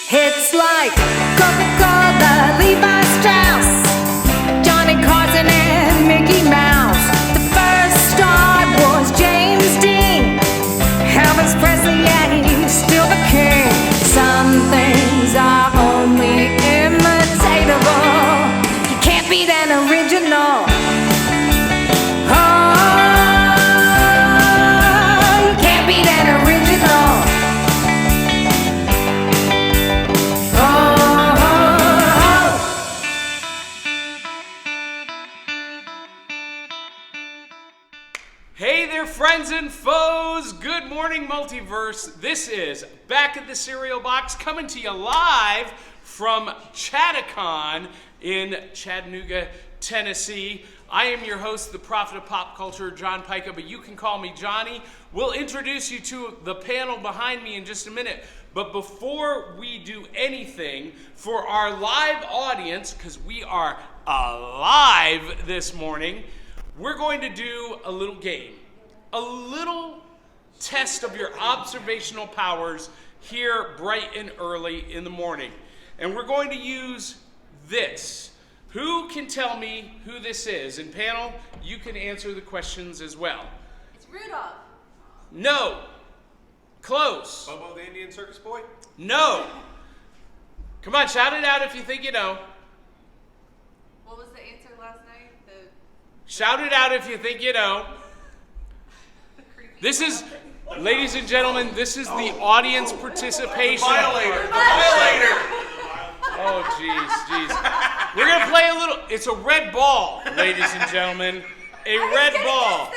Hits like Coca-Cola, Levi Strauss, Johnny Carson and Mickey Mouse. The first star was James Dean. Elvis Presley, yeah, he's still the king. Some things are only imitatable. You can't beat an original. Oh, you can't beat an original. Hey there, friends and foes. Good morning, Multiverse. This is Back at the Cereal Box, coming to you live from Chattacon in Chattanooga, Tennessee. I am your host, the prophet of pop culture, John Pyka, but you can call me Johnny. We'll introduce you to the panel behind me in just a minute. But before we do anything, for our live audience, because we are alive this morning, we're going to do a little game, a little test of your observational powers here bright and early in the morning. And we're going to use this. Who can tell me who this is? And panel, you can answer the questions as well. It's Rudolph. No. Close. Bobo the Indian Circus Boy? No. Come on, shout it out if you think you know. What was the answer last night? Shout it out if you think you know. This is, ladies and gentlemen, this is the audience participation. Violator. Violator. Oh, jeez. We're going to play a little, it's a red ball, ladies and gentlemen. A red ball.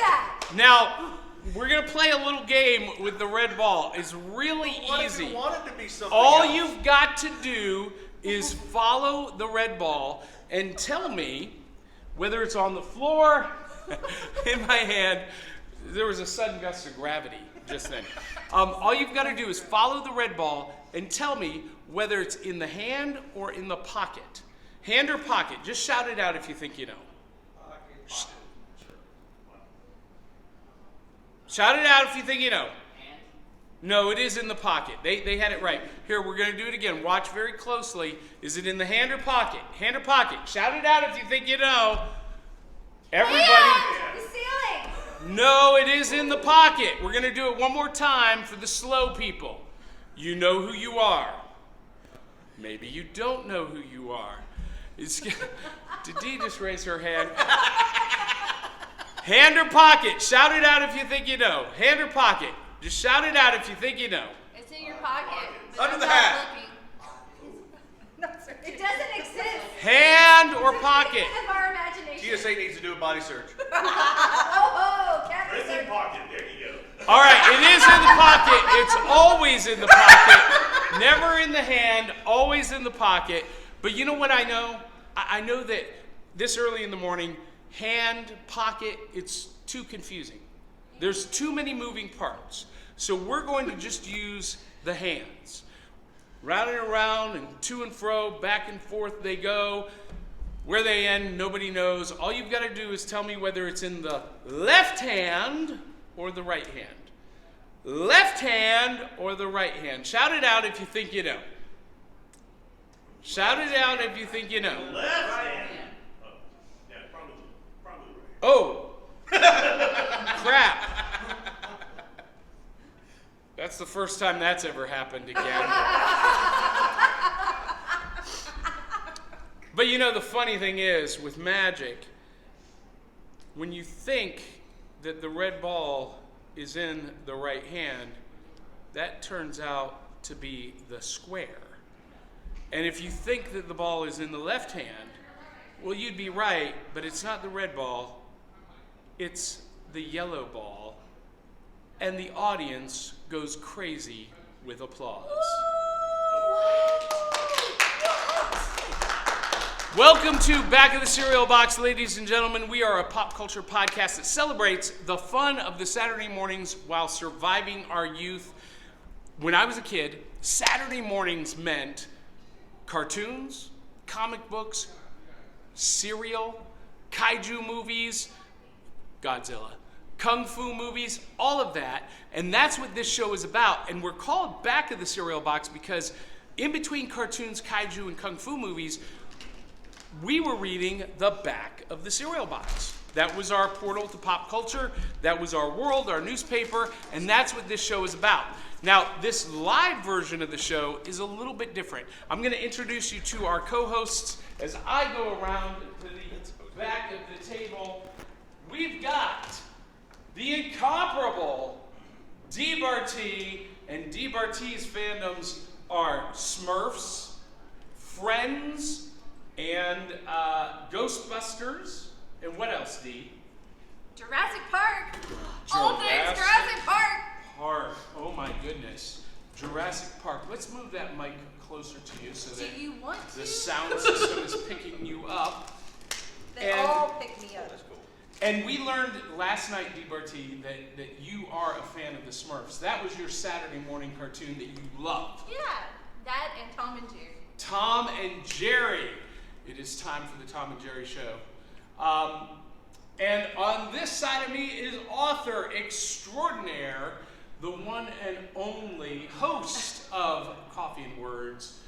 Now, we're going to play a little game with the red ball. It's really easy. All you've got to do is follow the red ball and tell me whether it's on the floor, in my hand. There was a sudden gust of gravity just then. All you've got to do is follow the red ball and tell me whether it's in the hand or in the pocket. Hand or pocket. Just shout it out if you think you know. Shout it out if you think you know. No, it is in the pocket. They had it right. Here, we're going to do it again. Watch very closely. Is it in the hand or pocket? Hand or pocket? Shout it out if you think you know. Everybody. The ceiling. No, it is in the pocket. We're going to do it one more time for the slow people. You know who you are. Maybe you don't know who you are. Did Dee just raise her hand? Hand or pocket? Shout it out if you think you know. Hand or pocket? Just shout it out if you think you know. It's in your pocket. Under the hat. It doesn't exist. Hand or pocket? It's of our imagination. GSA needs to do a body search. Captain It's in pocket. There you go. All right, it is in the pocket. It's always in the pocket. Never in the hand, always in the pocket. But you know what I know? I know that this early in the morning, hand, pocket, it's too confusing. There's too many moving parts. So we're going to just use the hands. Round and around and to and fro, back and forth they go. Where they end, nobody knows. All you've got to do is tell me whether it's in the left hand or the right hand. Left hand or the right hand. Shout it out if you think you know. Shout it out if you think you know. Left hand. Yeah, probably right. Oh, crap. That's the first time that's ever happened again. But you know, the funny thing is, with magic, when you think that the red ball is in the right hand, that turns out to be the square. And if you think that the ball is in the left hand, well, you'd be right, but it's not the red ball, it's the yellow ball. And the audience goes crazy with applause. Welcome to Back of the Cereal Box, ladies and gentlemen. We are a pop culture podcast that celebrates the fun of the Saturday mornings while surviving our youth. When I was a kid, Saturday mornings meant cartoons, comic books, cereal, kaiju movies, Godzilla, kung fu movies, all of that. And that's what this show is about. And we're called Back of the Cereal Box because in between cartoons, kaiju, and kung fu movies, we were reading the back of the cereal box. That was our portal to pop culture. That was our world, our newspaper, and that's what this show is about. Now, this live version of the show is a little bit different. I'm going to introduce you to our co-hosts as I go around to the back of the table. We've got the incomparable Dee Bartee, and Dee Bartee's fandoms are Smurfs, Friends, and Ghostbusters. And what else, Dee? Jurassic Park. All things Jurassic Park. Oh my goodness. Jurassic Park. Let's move that mic closer to you so that Do you want the to? sound system is picking you up. They And- all pick me up. That's cool. And we learned last night, Dee Bartee, that you are a fan of the Smurfs. That was your Saturday morning cartoon that you loved. Yeah, that and Tom and Jerry. Tom and Jerry. It is time for the Tom and Jerry show. And on this side of me is author extraordinaire, the one and only host of Coffee and Words,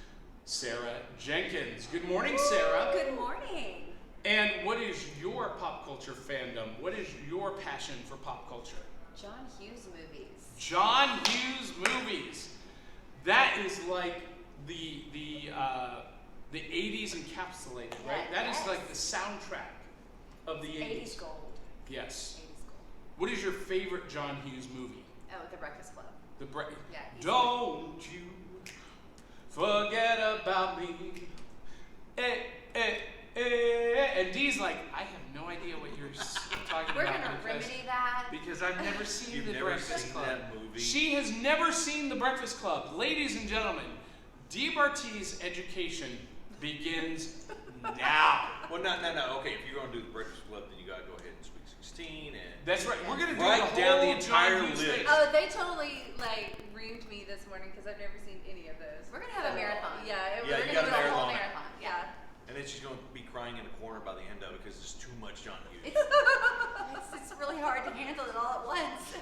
Sarah Jenkins. Good morning, Sarah. Good morning. And what is your pop culture fandom? What is your passion for pop culture? John Hughes movies. John Hughes movies. That is like the 80s encapsulated, right? Yeah, That is yes. like the soundtrack of the 80s. 80s gold. Yes. 80s gold. What is your favorite John Hughes movie? Oh, The Breakfast Club. Yeah, easily. Don't you forget about me. Eh, eh, eh. And Dee's like, I have no idea what you're talking We're about. gonna because- remedy that. Because I've never seen You've The never Breakfast seen Club. that movie? She has never seen The Breakfast Club. Ladies and gentlemen, Dee Bartee's education begins now. Well, no. Okay, if you're going to do the Breakfast Club, then you got to go ahead and Sweet 16 and. That's right. We're gonna do Write the down whole the entire John Hughes list. thing. Oh, they totally reamed me this morning because I've never seen any of those. We're gonna have a marathon. Yeah, Yeah, we're you gonna got do a a whole marathon. marathon. Yeah. And then she's going to be crying in the corner by the end of it because it's too much John Hughes. It's really hard to handle it all at once.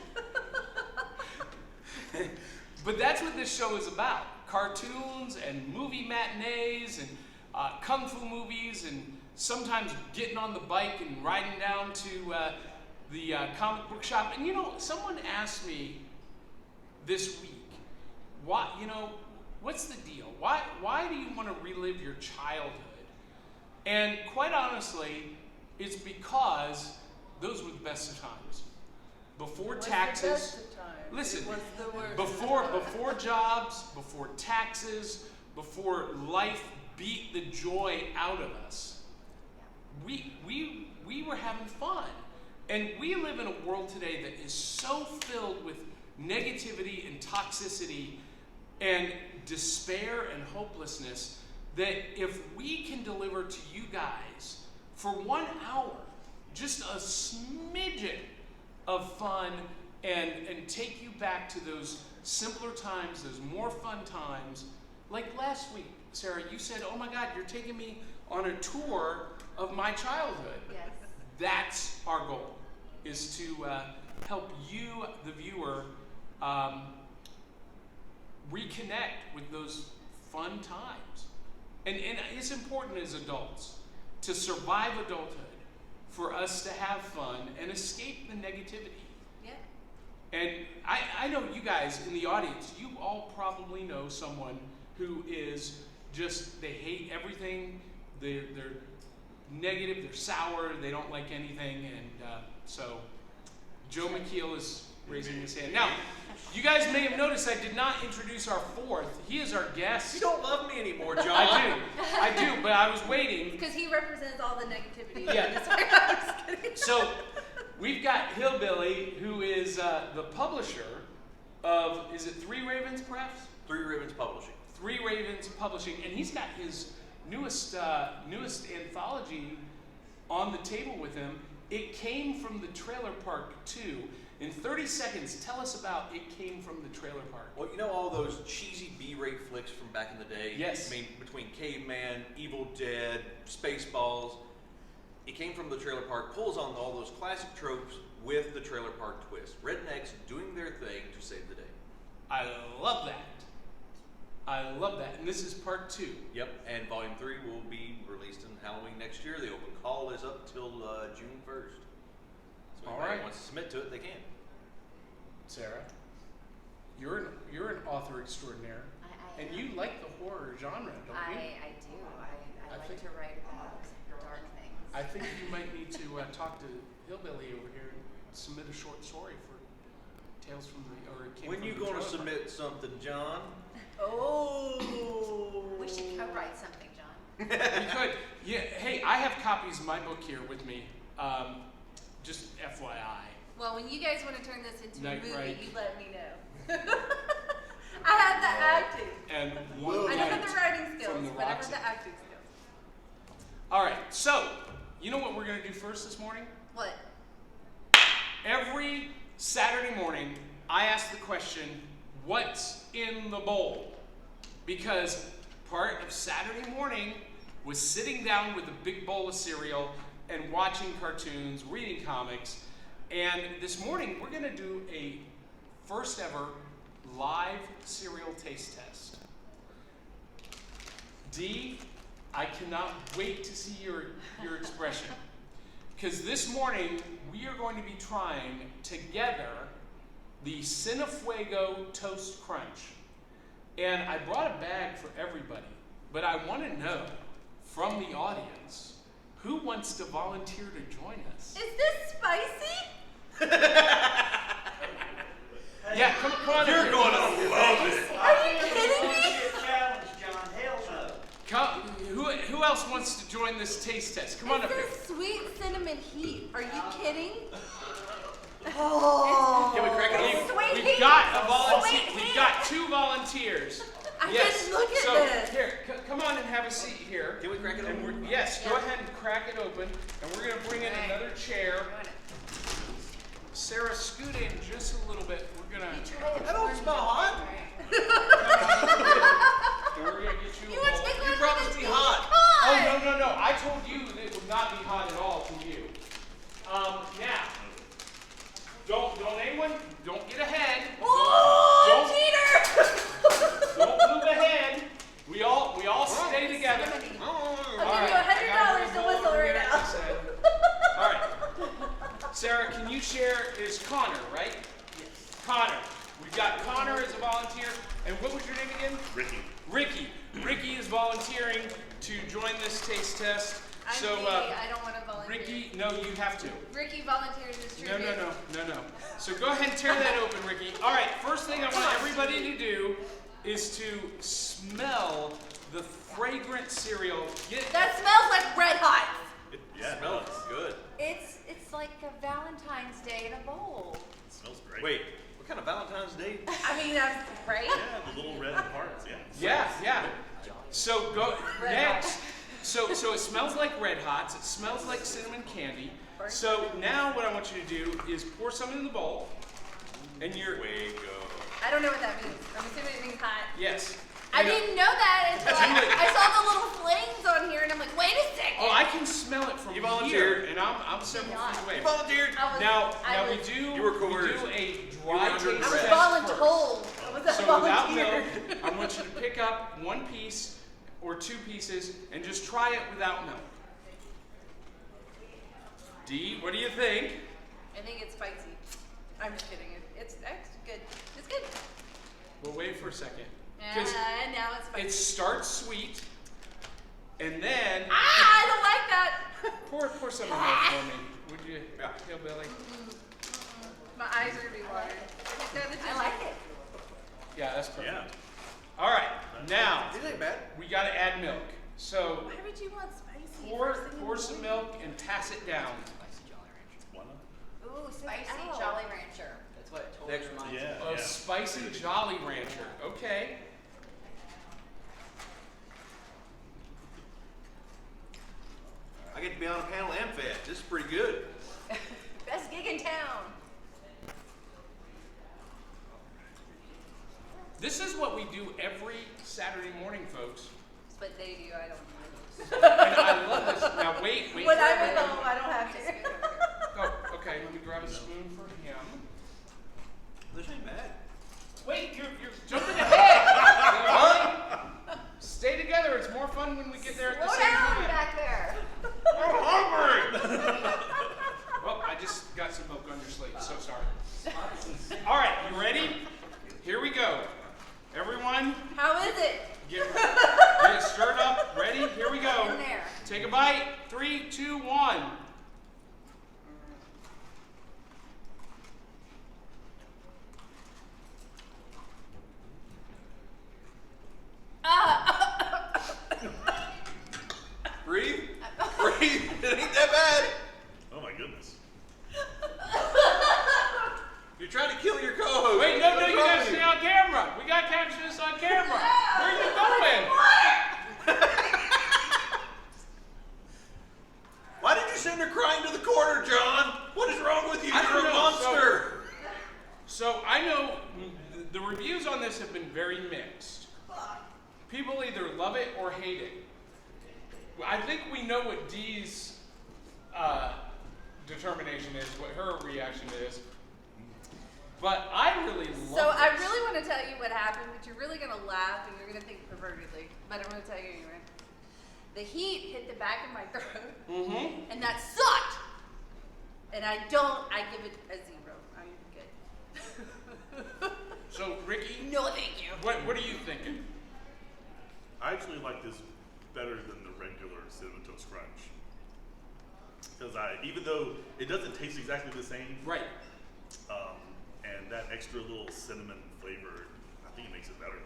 But that's what this show is about. Cartoons and movie matinees and kung fu movies and sometimes getting on the bike and riding down to the comic book shop. And you know, someone asked me this week, what's the deal? Why do you want to relive your childhood? And quite honestly, it's because those were the best of times. Before taxes. Listen, before jobs, before taxes, before life beat the joy out of us, we were having fun. And we live in a world today that is so filled with negativity and toxicity and despair and hopelessness that if we can deliver to you guys for 1 hour just a smidgen of fun and take you back to those simpler times, those more fun times. Like last week, Sarah, you said, oh my God, you're taking me on a tour of my childhood. Yes. That's our goal, is to help you, the viewer, reconnect with those fun times. And it's important as adults to survive adulthood, for us to have fun and escape the negativity. Yeah. And I know you guys in the audience, you all probably know someone who is just, they hate everything, they're negative, they're sour, they don't like anything, and so Joe McKeel is raising his hand. Now, you guys may have noticed I did not introduce our fourth. He is our guest. You don't love me anymore, John. I do, but I was waiting. Because he represents all the negativity. Yeah. I'm just kidding. So, we've got Hillbilly, who is the publisher of, is it Three Ravens, perhaps? Three Ravens Publishing. Three Ravens Publishing, and he's got his newest anthology on the table with him. It came from the Trailer Park 2. In 30 seconds, tell us about It Came from the Trailer Park. Well, you know all those cheesy B-rate flicks from back in the day? Yes. I mean, between Caveman, Evil Dead, Spaceballs. It Came from the Trailer Park pulls on all those classic tropes with the Trailer Park twist. Rednecks doing their thing to save the day. I love that. I love that. And this is part 2. Yep, and Volume 3 will be released in Halloween next year. The open call is up till June 1st. So All anybody right. wants to submit to it, they can. Sarah, you're an author extraordinaire. I And am. you like the horror genre, don't you? I do. I like think- to write about dark things. I think you might need to talk to Hillbilly over here and submit a short story for Tales from the When you going to submit something, John? Oh. We should co-write something, John. You could. Yeah. Hey, I have copies of my book here with me. Just FYI. Well, when you guys want to turn this into a Night movie, Ride. you let me know. I have the acting. And I one don't have night the writing from skills, the but I have Roxy. the acting skills. All right. So, you know what we're gonna do first this morning? What? Every Saturday morning, I ask the question, "What's in the bowl?" Because part of Saturday morning was sitting down with a big bowl of cereal and watching cartoons, reading comics. And this morning, we're going to do a first ever live cereal taste test. Dee, I cannot wait to see your expression. Because this morning, we are going to be trying together the Cinefuego Toast Crunch. And I brought a bag for everybody, but I want to know from the audience, who wants to volunteer to join us? Is this spicy? Yeah, come on. You're in. going to love it. Are you kidding me? Challenge, John. Hell no. Come, who else wants to join this taste test? Come on up here. This is sweet cinnamon heat. Are you kidding? Can we crack it It's open? sweet We've heat. got a volunteer. Sweet We've heat. got 2 volunteers. I Yes. just look at So this. here, come on and have a seat here. Can we crack it And open? yes, go Yeah. ahead and crack it open. And we're gonna bring in All right. another chair. Sarah, scoot in just a little bit. We're gonna. That don't smell hot. And we're gonna get you. You a want bowl. to take one? You promised to be hot. Oh no! I told you that it would not be hot at all to you. Now, don't anyone, don't get ahead. Oh, Don't- cheater! Don't move ahead. We all stay together. I'll give you All right, $100 to whistle right now. All right. Sarah, can you share? Is Connor, right? Yes. Connor. We've got Connor as a volunteer. And what was your name again? Ricky. Ricky. Ricky is volunteering to join this taste test. I'm So, Dee. I don't want to volunteer. Ricky, no, you have to. Ricky volunteers as No. tribute. So go ahead and tear that open, Ricky. All right, first thing I want everybody to do is to smell the fragrant cereal. That smells like red hot. Yeah, it Smells does. good. It's like a Valentine's Day in a bowl. It smells great. Wait, what kind of Valentine's Day? I mean, that's right. Yeah, the little red hearts. Yeah. Yeah. So go Red next. So it smells like Red Hots. It smells like cinnamon candy. So now what I want you to do is pour some in the bowl, and you're Way go. I don't know what that means. I'm assuming it means hot. yes. I And, didn't know that until I saw the little flames on here, and I'm like, wait a second. Oh, I can smell it from You here, volunteered. and I'm several not. feet away. You volunteered. Now I we was- do You were we coerced. do a You dry were taste under I was test voluntold. I was a first. So without volunteer. milk, I want you to pick up 1 piece or 2 pieces and just try it without milk. Dee, what do you think? I think it's spicy. I'm just kidding. It's good. It's good. We'll wait for a second. Because And now it's spicy. it starts sweet, and then I don't like that. pour some of that for me, would you, Hillbilly? My eyes are gonna be watered. I like it. Yeah, that's perfect. Yeah. All right, now It ain't bad. we got to add milk. So Why would you want spicy? pour some milk and pass it down. One of Ooh, spicy Jolly Rancher. That's what it totally Next one. reminds me Yeah. A spicy Jolly Rancher. Okay. I get to be on a panel and fed. This is pretty good. Best gig in town. This is what we do every Saturday morning, folks. That's what they do. I don't do. And I love this. Now wait. When for I'm at everyone. home, I don't have to. Oh, okay. Let me grab a spoon for him. This ain't bad. Wait, you're jumping ahead. Take a bite. 3, 2, 1. Breathe. Breathe. It ain't that bad. Oh my goodness. You're trying to kill your co-host. Wait, no, What's you wrong gotta with stay on camera. We gotta capture this on camera. Where are you going? Why did you send her crying to the corner, John? What is wrong with you? I don't You're a know. monster. So I know the reviews on this have been very mixed. People either love it or hate it. I think we know what Dee's determination is, what her reaction is. But I really love So I this. really want to tell you what happened, but you're really going to laugh and you're going to think pervertedly. But I'm going to tell you anyway. The heat hit the back of my throat, and that sucked. And I give it a 0. I'm good. So Ricky, No, thank you. what are you thinking? I actually like this better than the regular Cinnamon Toast Crunch. Because even though it doesn't taste exactly the same, Right. And that extra little cinnamon flavor, I think it makes it better.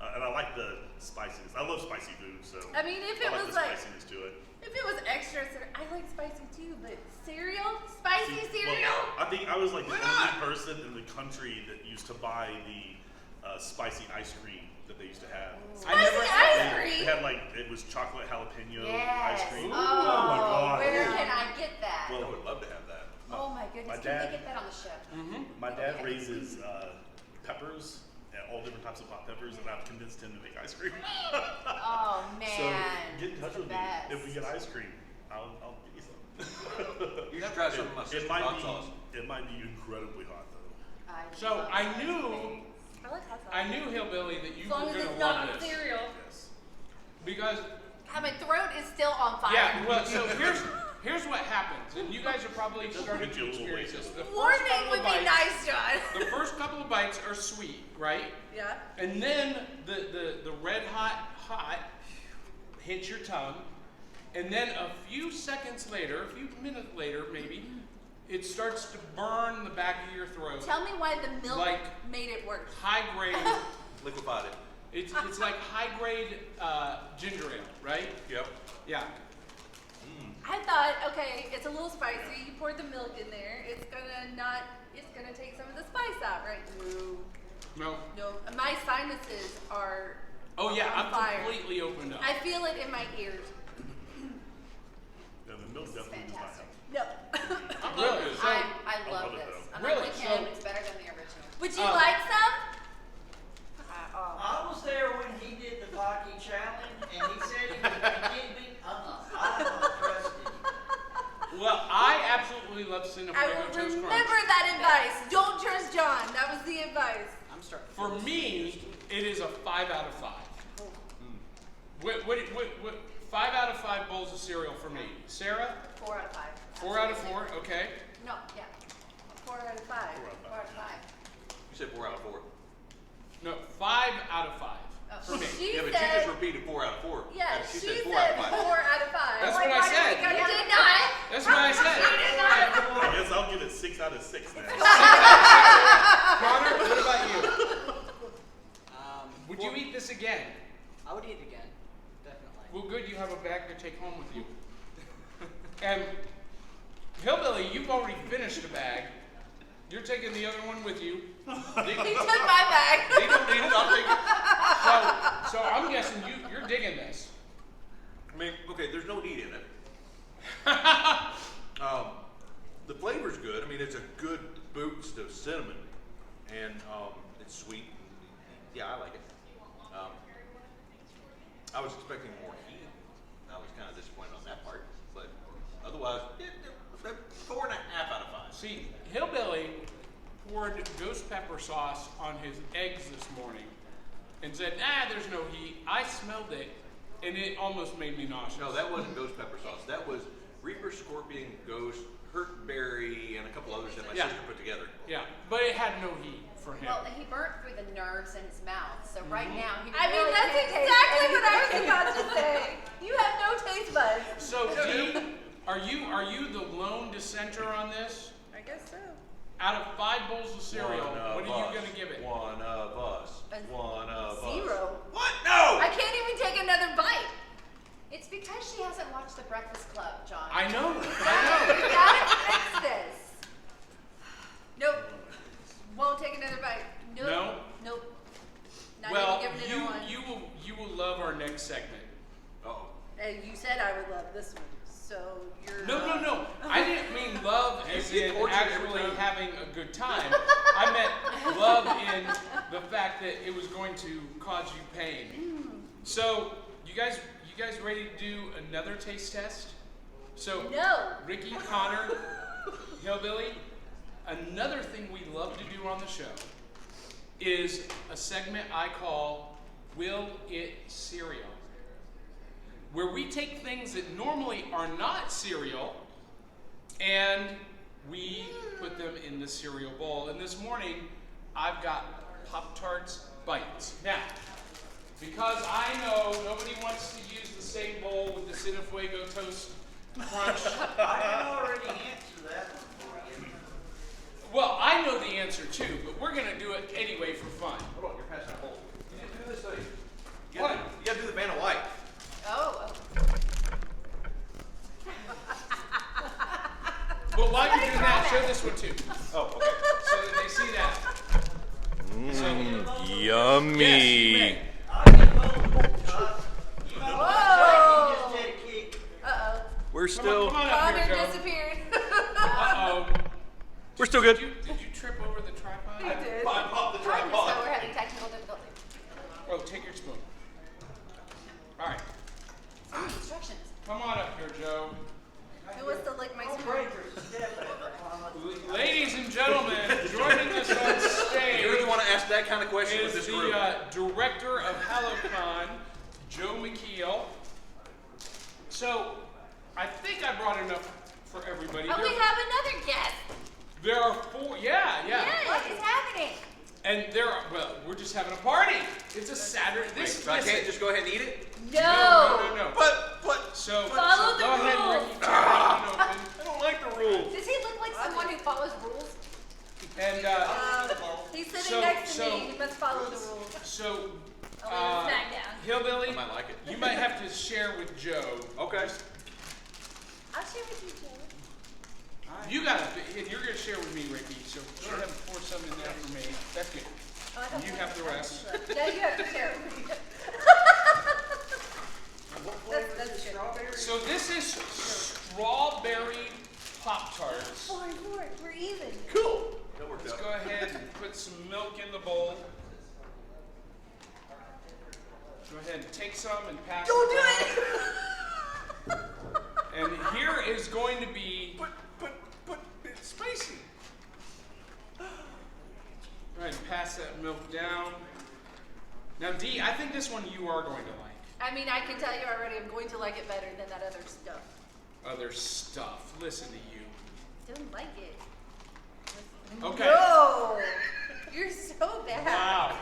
And I like the spiciness. I love spicy food, so I mean, if it I like was the like, spiciness to it. if it was extra, I like spicy too, but cereal? Spicy cereal? Well, I think I was like the only person in the country that used to buy the spicy ice cream that they used to have. Spicy ice They cream? had like, it was chocolate jalapeno ice Yes. cream. Oh, my God. Where can I get that? I would love to have that. Oh my goodness, my can dad- we get that on the show? My dad raises peppers, all different types of hot peppers, and I've convinced him to make ice cream. Oh man. So get in touch with me. Best. If we get ice cream, I'll get you some. You should try some of my sister's hot sauce. It might be incredibly hot though. So love I spicy knew, things. I like hot sauce. I knew Hillbilly that you As long were as gonna it's not love on this cereal. Yes. because God, my throat is still on fire. yeah. Well, so here's what happens, and you guys are probably starting get to you a little experience ways. this. The first Warning couple would of be bites- nice, John. The first couple of bites are sweet, right? Yeah. And then the red hot hits your tongue, and then a few seconds later, a few minutes later maybe, it starts to burn the back of your throat. Tell me why the milk Like- made it worse. High grade. Liquefied it. It's like high grade ginger ale, right? Yep. Yeah. I thought, okay, it's a little spicy. You poured the milk in there. It's gonna take some of the spice out, right? No. No. My sinuses are Oh yeah, on I'm fire. completely opened up. I feel it in my ears. Yeah, the milk definitely does not fantastic. help. No. Really? So, I love love it, this. though. I'm Really? like him, So- it's better than the original. Would you like some? I was there when he did the Pyka challenge, and he said he can't be. I don't trust him. well, I absolutely love cinnamon I Toast will Crunch. remember that advice. Don't trust John. That was the advice. I'm starting. to For feel me, it is a 5 out of 5. What 5 out of 5 bowls of cereal for me? Sarah? 4 out of 5. 4 out of 4. Okay. No, yeah. 4 out of 5. 4 out of 5. You said 4 out of 4. No, 5 out of 5 for me. She Yeah, but said, you just repeated 4 out of 4. yeah, And she said said 4 4 out of 5. out of 5. That's what I said. You did not. That's what I said. I guess I'll give it 6 out of 6 then. Connor, what about you? Would you well, eat this again? I would eat it again, definitely. Well, good, you have a bag to take home with you. And Hillbilly, you've already finished a bag. You're taking the other one with you. He took my bag. They don't need it, I'll take it. So I'm guessing you're digging this. I mean, okay, there's no heat in it. The flavor's good. I mean, it's a good boost of cinnamon, and it's sweet. Yeah, I like it. I was expecting more heat. I was kind of disappointed on that part, but otherwise, 4.5 out of 5. See, Hillbilly poured ghost pepper sauce on his eggs this morning and said, there's no heat. I smelled it, and it almost made me nauseous. No, that wasn't ghost pepper sauce. That was Reaper, Scorpion, Ghost, Hurtberry, and a couple others that my Yeah. sister put together. Yeah, but it had no heat for him. Well, he burnt through the nerves in his mouth, so right now he I mean, really that's can't taste exactly what I was anything. about to say. You have no taste taste buds. So Dee, are you the lone dissenter on this? I guess so. Out of 5 bowls of cereal, One of what are you us. gonna give it? One of us. One of us. 0. What? No! I can't even take another bite. It's because she hasn't watched The Breakfast Club, John. I know. That fix this. Nope. Won't take another bite. Nope. No? Nope. Not Well, even giving it a 1. you will love our next segment. Uh-oh. And you said I would love this one, so you're. No. I didn't mean love as You in torture actually every time. having a good time. I meant love in the fact that it was going to cause you pain. So, you guys ready to do another taste test? So, No. Ricky, Connor, Hillbilly, another thing we love to do on the show is a segment I call Will It Cereal, where we take things that normally are not cereal and we put them in the cereal bowl. And this morning, I've got Pop-Tarts Bites. Now, because I know nobody wants to use the same bowl with the Cinefuego Toast Crunch. I can already answer that one for you. Well, I know the answer too, but we're gonna do it anyway for fun. Hold on, you're passing a bowl. You didn't do this thing. You What? gotta do the Vanna White. Oh. Well, while you're doing that, show this one too, Oh, okay. so that they see that. So, Yummy. yes, you may. I can vote. You know, Whoa. just did a kick. Uh-oh. We're Come still on up Connor here, Joe. disappeared. Uh-oh. we're still good. Did you trip over the tripod? I did. I popped the Pardon us, tripod. but we're having technical difficulty. Oh, take your spoon. All right, Instructions. come on up here, Joe. Who wants to lick my Don't spoon? break her step at her, Mama. Ladies and gentlemen, joining us on stage. You really want to ask that kind of question with is this group? the director of Hallocon, Joe McKeel. So, I think I brought enough for everybody. Oh, we have another guest. There are 4, yeah. What is happening? And there are, well, we're just having a party. It's a Saturday. This, So I can't listen. just go ahead and eat it? No. No. But So, Follow the go ahead, rules. Ricky, tear that one open. I don't like the rules. Does he look like someone who follows rules? And, He's sitting So- next to so- me. He must follow the rules. so, I'll leave his snack down. Hillbilly, I might like it. you might have to share with Joe. Okay. I'll share with you, Joe. You gotta, and you're gonna share with me, Ricky, so go ahead and pour some in there for me. That's good. Oh, I And you have the rest. No, you have to share it with me. What flavor is That's the good. strawberry? So this is strawberry Pop-Tarts. Four, we're even. Cool. That worked Let's out. go ahead and put some milk in the bowl. Go ahead and take some and pass Don't it do around. it. And here is going to be, But it's spicy. go ahead and pass that milk down. Now Dee, I think this one you are going to like. I mean, I can tell you already, I'm going to like it better than that other stuff. Other stuff. Listen to you. Don't like it. Okay. No, you're so bad. Wow.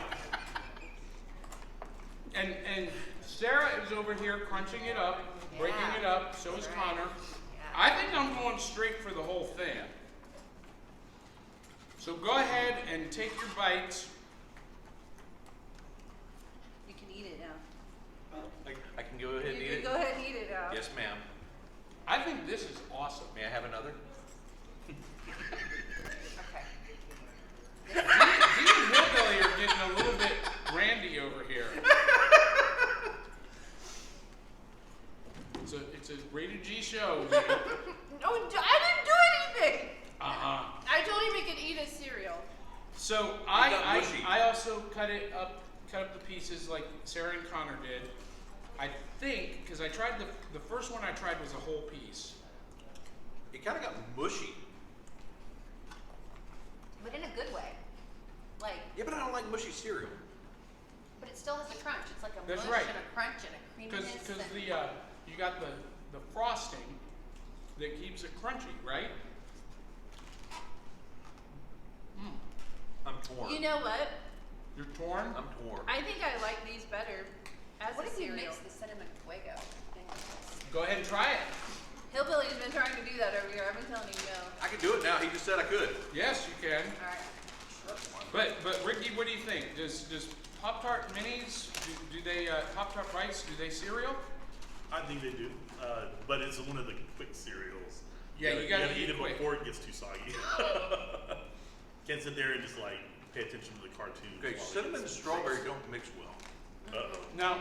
And Sarah is over here crunching it up, breaking Yeah. it up. So is Right. Connor. Yeah. I think I'm going straight for the whole thing. So go ahead and take your bites. You can eat it now. I can go ahead and You eat can it? go ahead and eat it now. Yes, ma'am. I think this is awesome. May I have another? Okay. Dee and Hillbilly are getting a little bit randy over here. It's a rated G show. No, I didn't do anything. Uh-huh. I told him he could eat his cereal. So got mushy. I also cut up the pieces like Sarah and Connor did. I think, because I tried the first one I tried was a whole piece. It kind of got mushy. But in a good way. Like, Yeah, but I don't like mushy cereal. but it still has a crunch. It's like a That's mush right. and a crunch and a creaminess. Because and- the you got the frosting that keeps it crunchy, right? I'm torn. You know what? You're torn? I'm torn. I think I like these better as What a if you cereal. mix the cinnamon fuego thing with this? Go ahead and try it. Hillbilly's been trying to do that over here. I've been telling him no. I can do it now. He just said I could. Yes, you can. All right. But Ricky, what do you think? Does Pop-Tart Minis, do they, Pop-Tart Bites, do they cereal? I think they do, but it's one of the quick cereals. Yeah, you gotta eat it it quick. before it gets too soggy. Can't sit there and just like pay attention to the cartoons. Okay, while it cinnamon and gets- strawberry don't mix well. Uh-oh. Now,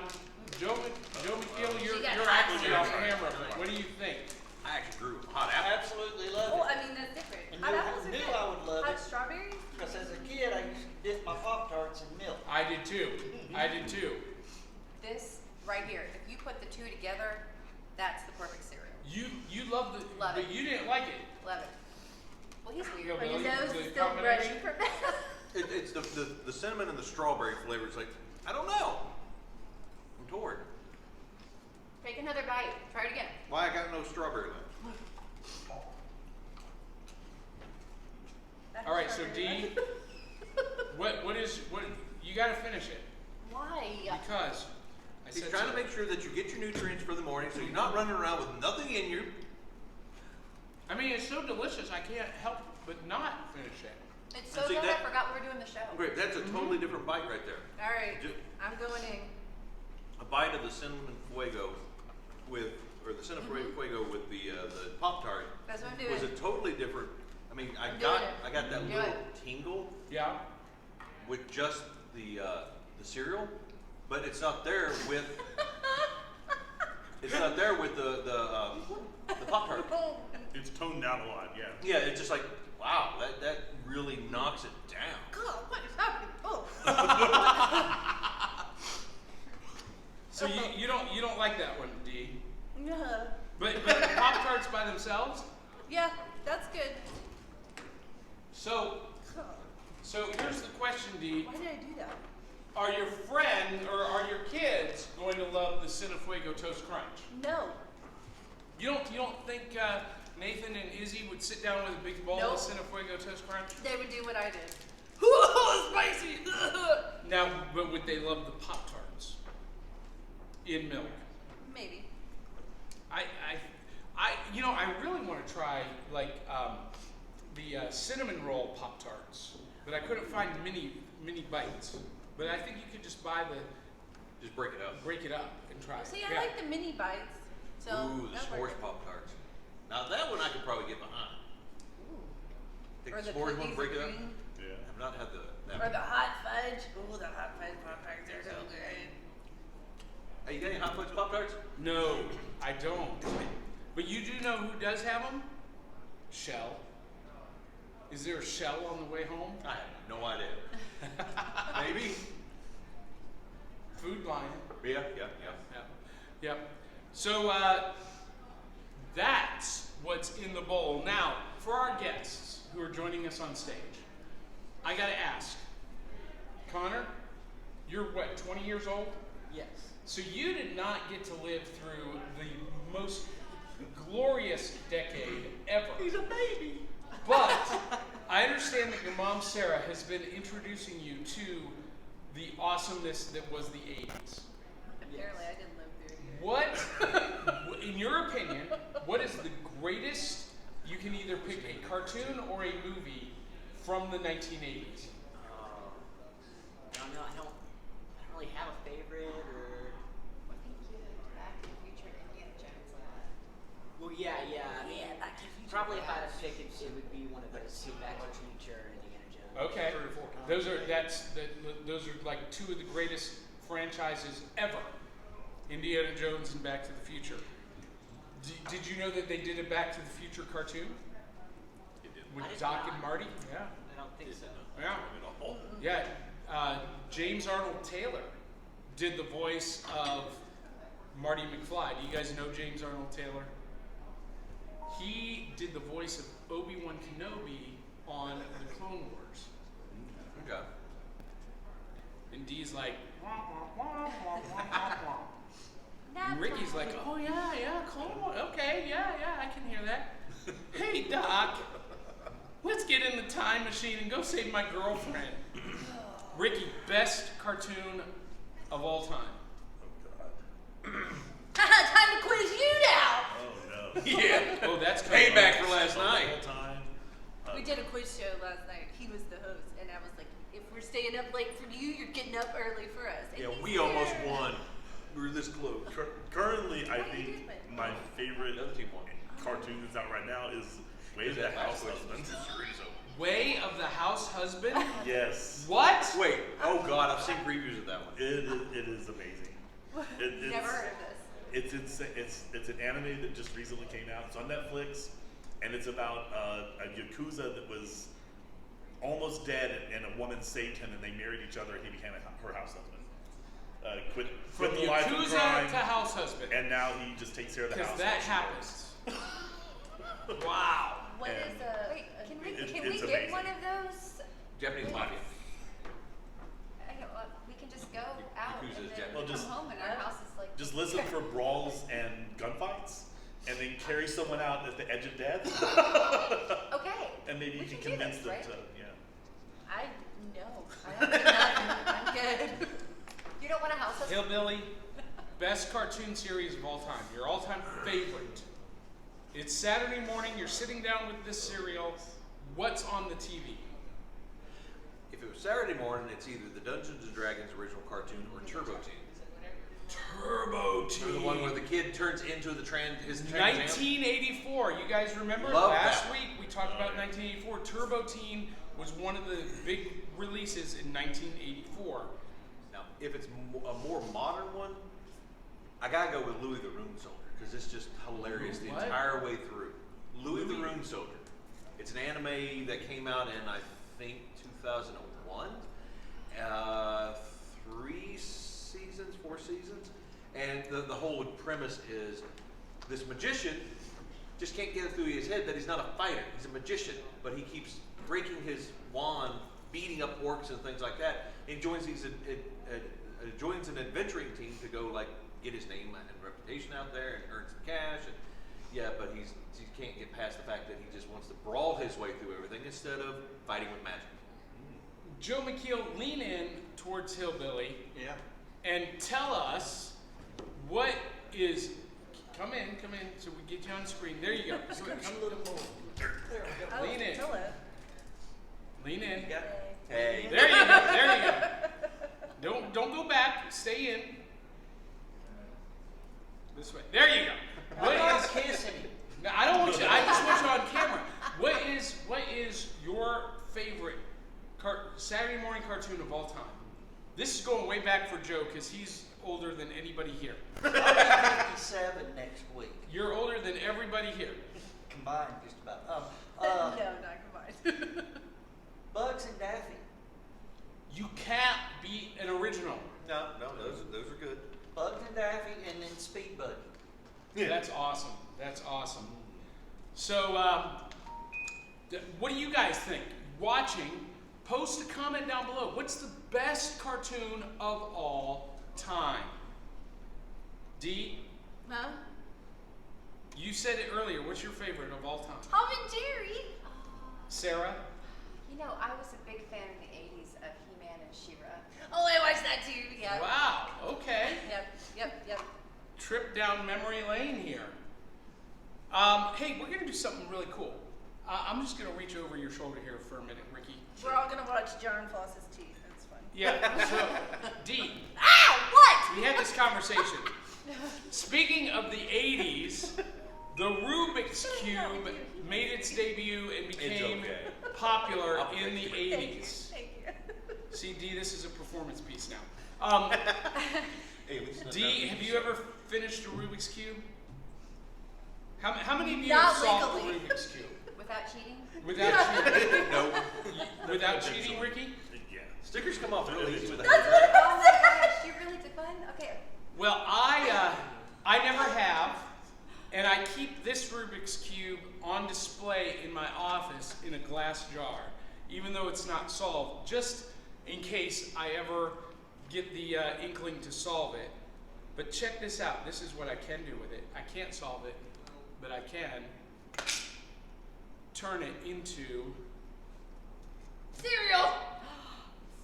Joe McKeel, you're got actually hot off strawberry. camera. What do you think? I actually grew hot I apple. absolutely love Oh, it. I mean, that's different. I Hot apples are knew good. I would love Hot it. strawberries? Because as a kid, I used to dip my Pop-Tarts in milk. I did too. I did too. This right here. If you put the two together, that's the perfect cereal. You love the, Love but it. you didn't like it. Love it. Well, he's Yeah, weird. but His the nose is still combination? running from that. It's the cinnamon and the strawberry flavor. It's like, I don't know. I'm torn. Take another bite. Try it again. Why I got no strawberry left? That's All right, so strawberry. Dee, what you got to finish it Why? because I He's said trying so. to make sure that you get your nutrients for the morning, so you're not running around with nothing in you. I mean, it's so delicious. I can't help but not finish it. It's so See, good that- I forgot we were doing the show. Great, that's a totally different bite right there. All right, Ju- I'm going in. A bite of the cinnamon fuego with, or the cinnamon fuego with the Pop-Tart That's what I'm doing. was a totally different. I mean, I I'm got doing it. that Do little it. tingle Yeah. with just the cereal, but it's not there with. It's not there with the Pop-Tart. It's toned down a lot, yeah. Yeah, it's just like, wow, that really knocks it down. God, what is happening? Oh. So you don't like that one, Dee. Yeah. But Pop-Tarts by themselves. Yeah, that's good. So here's the question, Dee. Why did I do that? Are your friend or are your kids going to love the Cinefuego Toast Crunch? No. You don't think Nathan and Izzy would sit down with a big bowl Nope. of Cinefuego Toast Crunch? They would do what I did. Spicy! Now, but would they love the Pop-Tarts in milk? Maybe. I really want to try like the cinnamon roll Pop-Tarts, but I couldn't find mini bites. But I think you could just buy Just break it up. and try it. See, I Yeah. like the mini bites. So Ooh, the that s'mores worked. Pop-Tarts. Now that one I could probably get behind. Ooh. Think Or the the s'mores one, cookies break it up. green. Yeah. I've not had that. Or the hot fudge. Ooh, the hot fudge Pop-Tarts are so good. Hey, you got any Hot Fudge Pop-Tarts? No, I don't. But you do know who does have them? Shell. Is there a Shell on the way home? I have no idea. Maybe. Food Lion. Yeah. Yep. So that's what's in the bowl. Now, for our guests who are joining us on stage, I gotta ask, Connor, you're what, 20 years old? Yes. So you did not get to live through the most glorious decade ever. He's a baby. But I understand that your mom, Sarah, has been introducing you to the awesomeness that was the 80s. Apparently, I didn't live through it. What, in your opinion, what is the greatest, you can either pick a cartoon or a movie from the 1980s? I don't really have a favorite or. I think you had Back to the Future, Indiana Jones a lot. Well, yeah. I mean, Back to the Future. probably if I had to pick it, it would be one of those two, Back to the Future and Indiana Jones. Okay, 3 or 4 times. those are like two of the greatest franchises ever. Indiana Jones and Back to the Future. Did you know that they did a Back to the Future cartoon? With I did Doc not. and Marty? Yeah. I don't think so. Yeah. James Arnold Taylor did the voice of Marty McFly. Do you guys know James Arnold Taylor? He did the voice of Obi-Wan Kenobi on the Clone Wars. Okay. And Dee's like, wah, wah, wah, wah, wah, wah, wah. And Ricky's like, oh yeah, Clone Wars. Okay, yeah, I can hear that. Hey, Doc, let's get in the time machine and go save my girlfriend. Ricky, best cartoon of all time. Oh God. Time to quit. quiz you now. Oh no. Yeah. Oh, that's coming Payback up. for last The night. whole time. We did a quiz show last night. He was the host, and I was like, if we're staying up late for you, you're getting up early for us. And Yeah, he's we almost there. won. We were this close. Currently, I What you think doing? my favorite The other team won. cartoon that's out right now is Way of the House Husband. Way of the House Husband? Yes. What? Wait. Oh God, I've seen previews of that one. It is amazing. It's, Never heard of this. It's insane. It's an anime that just recently came out. It's on Netflix, and it's about a yakuza that was almost dead, and a woman saved him, and they married each other, and he became her house husband. Quit From the life of Yakuza crime, to House Husband. and now he just takes care of the Because house. that happens. Wow. What And- is Wait, can we It's can we amazing. get one of those? Japanese mafia. I don't know, we can just go out Yakuza and is then Japanese. Well, come just- home and our house is like. Just listen for brawls and gunfights, and then carry someone out at the edge of death, Okay. and maybe We you can can do convince this, them right? to, yeah. I know. I don't do nothing. I'm good. You don't want a house husband? Hillbilly, best cartoon series of all time. Your all-time favorite. It's Saturday morning. You're sitting down with this cereal. What's on the TV? If it was Saturday morning, it's either the Dungeons and Dragons original cartoon or Turbo Teen. Turbo Or Teen. the one where the kid turns into his Trans Am. 1984. You guys remember? Love Last that. week we talked about 1984. Turbo Teen was one of the big releases in 1984. Now, if it's a more modern one, I gotta go with Louis the Rune Soldier because it's just hilarious the What? entire way through. Louis the Rune Soldier. It's an anime that came out in I think 2001. 3 seasons, 4 seasons, and the whole premise is this magician just can't get it through his head that he's not a fighter. He's a magician, but he keeps breaking his wand, beating up orcs and things like that. And he joins joins an adventuring team to go like get his name and reputation out there and earn some cash. And yeah, but he can't get past the fact that he just wants to brawl his way through everything instead of fighting with magic. Joe McKeel, lean in towards Hillbilly Yeah. and tell us what is. Come in, so we get you on the screen. There you go. Scooch a little more. Oh, Lean in. hello. Lean in. You got it? Hey. There you go. There you go. Don't go back. Stay in. This way. There you go. What I'm is? kissing him. No, I don't want you. I just want you on camera. What is your favorite Saturday morning cartoon of all time? This is going way back for Joe because he's older than anybody here. I'll be 57 next week. You're older than everybody here. Combined, just about. No, not combined. Bugs and Daffy. You can't be an original. No, those are good. Bugs and Daffy, and then Speed Buggy. That's awesome. That's awesome. So, what do you guys think? Watching, post a comment down below. What's the best cartoon of all time? Dee, Huh? you said it earlier. What's your favorite of all time? Tom and Jerry. Sarah? You know, I was a big fan in the 80s of He-Man and She-Ra. Oh, I watched that too. Yeah. Wow. Okay. Yep. Trip down memory lane here. Hey, we're gonna do something really cool. I'm just gonna reach over your shoulder here for a minute, Ricky. We're all gonna watch John floss his teeth. That's fun. Yeah. So, Dee, Ow! What? we had this conversation. Speaking of the 80s, the Rubik's Cube made its debut and became okay. popular I'll in the fix it. 80s. Thank you. See, Dee, this is a performance piece now. Hey, at least it's Dee, not have you ever finished a Rubik's Cube? How many of you Not have solved legally. the Rubik's Cube? Without cheating? Without cheating? No. Without cheating, Ricky? Yeah. Stickers come off real easy with a That's what hammer. Oh my gosh, you really did fun? Okay. Well, I never have, and I keep this Rubik's Cube on display in my office in a glass jar, even though it's not solved, just in case I ever get the inkling to solve it. But check this out. This is what I can do with it. I can't solve it, but I can turn it into Cereal.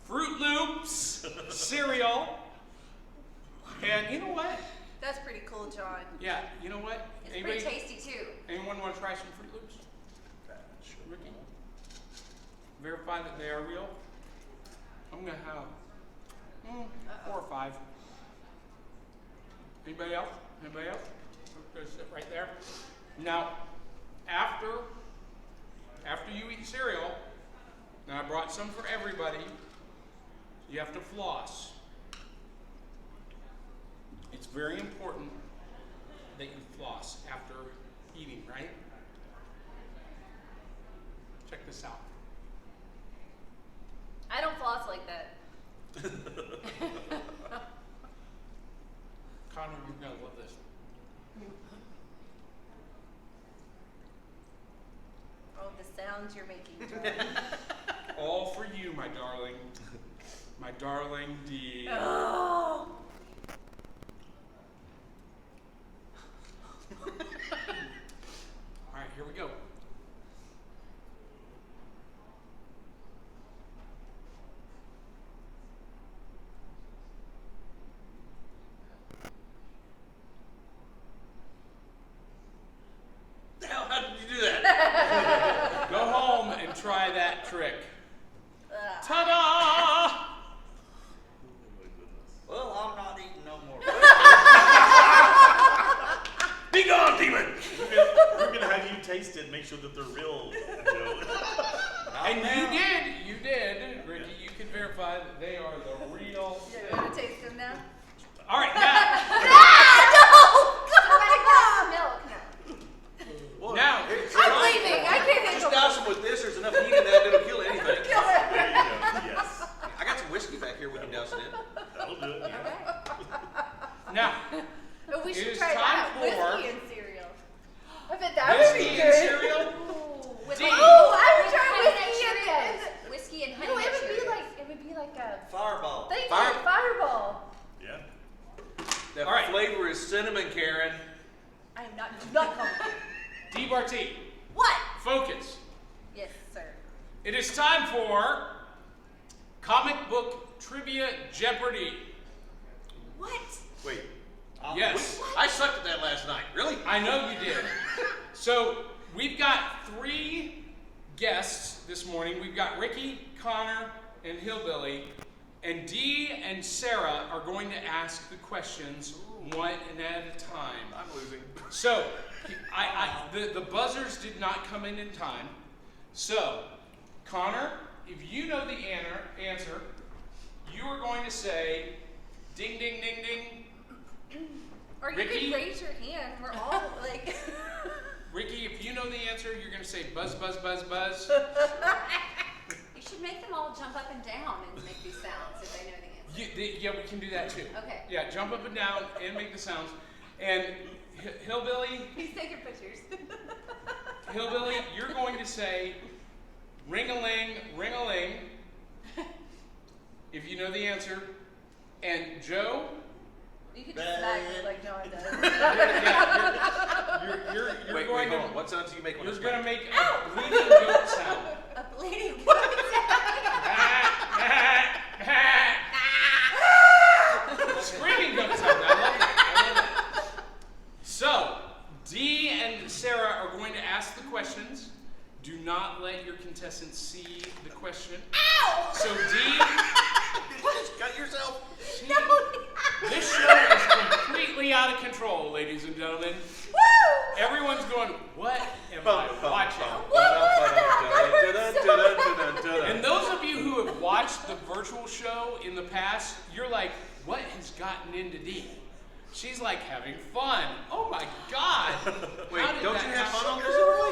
Fruit Loops cereal. And you know what? That's pretty cool, John. Yeah, you know what? It's pretty tasty too. Anyone want to try some Fruit Loops? Ricky? Verify that they are real? I'm going to have 4 or 5. Anybody else? Anybody else? I'm going to sit right there. Now, after you eat cereal, and I brought some for everybody, you have to floss. It's very important that you floss after eating, right? Check this out. I don't floss like that. Connor, you're going to love this. Oh, the sounds you're making, John. All for you, my darling. My darling Dee. Oh. All right, here we go. The hell, how did you do that? Go home and try that trick. Ta-da! Oh my goodness. Well, I'm not eating no more. Be gone, demon! We're gonna have you taste it, make sure that they're real, Joe. And you did, Ricky. You can verify that they are the real Yeah, thing. you want to taste them now? All right, now. Somebody grab some milk now. Well, Now, it's I'm fine. leaving. I can't handle Just douse them with this. There's enough heat in that it'll kill anything. There you go. Yes. I got some whiskey back here we can douse it in. That'll do it. Yeah. now, But we It should is try time that. for- Whiskey and cereal. I bet that would whiskey be and good. cereal. With Dee. honey- Oh, I would with try honey whiskey nut and- Cheerios. Whiskey and honey No, nut it would be Cheerios. like a Fireball. thank Fire- you, fireball. Yeah. That All right. flavor is cinnamon, Karen. I am not comfortable. Dee Bartee, What? focus. Yes, sir. It is time for Comic Book Trivia Jeopardy. What? Wait. Yes. I sucked at that last night. Really? I know you did. So we've got 3 guests this morning. We've got Ricky, Connor, and Hillbilly. And Dee and Sarah are going to ask the questions one at a time. I'm losing. So the buzzers did not come in time. So, Connor, if you know the answer, you are going to say ding, ding, ding, ding. Or you Ricky? could raise your hand. We're all like. Ricky, if you know the answer, you're going to say buzz, buzz, buzz, buzz. You should make them all jump up and down and make these sounds if they know the answer. Yeah, we can do that too. Okay. Yeah, jump up and down and make the sounds. And Hillbilly, He's taking pictures. Hillbilly, you're going to say ring-a-ling, ring-a-ling, if you know the answer. And Joe, You could just smack me like John does. you're Wait, going hold to on. What sounds do you make when you're it's going to make a bleeding goat sound. A bleeding. Screaming goat sound. I love that. So, Dee and Sarah are going to ask the questions. Do not let your contestants see the question. Ow! So, Dee, Just cut yourself. this show is completely out of control, ladies and gentlemen. Woo! Everyone's going, what am I watching? And those of you who have watched the virtual show in the past, you're like, what has gotten into Dee? She's like having fun. Oh my God. Wait, How did don't that you have happen? fun on this early?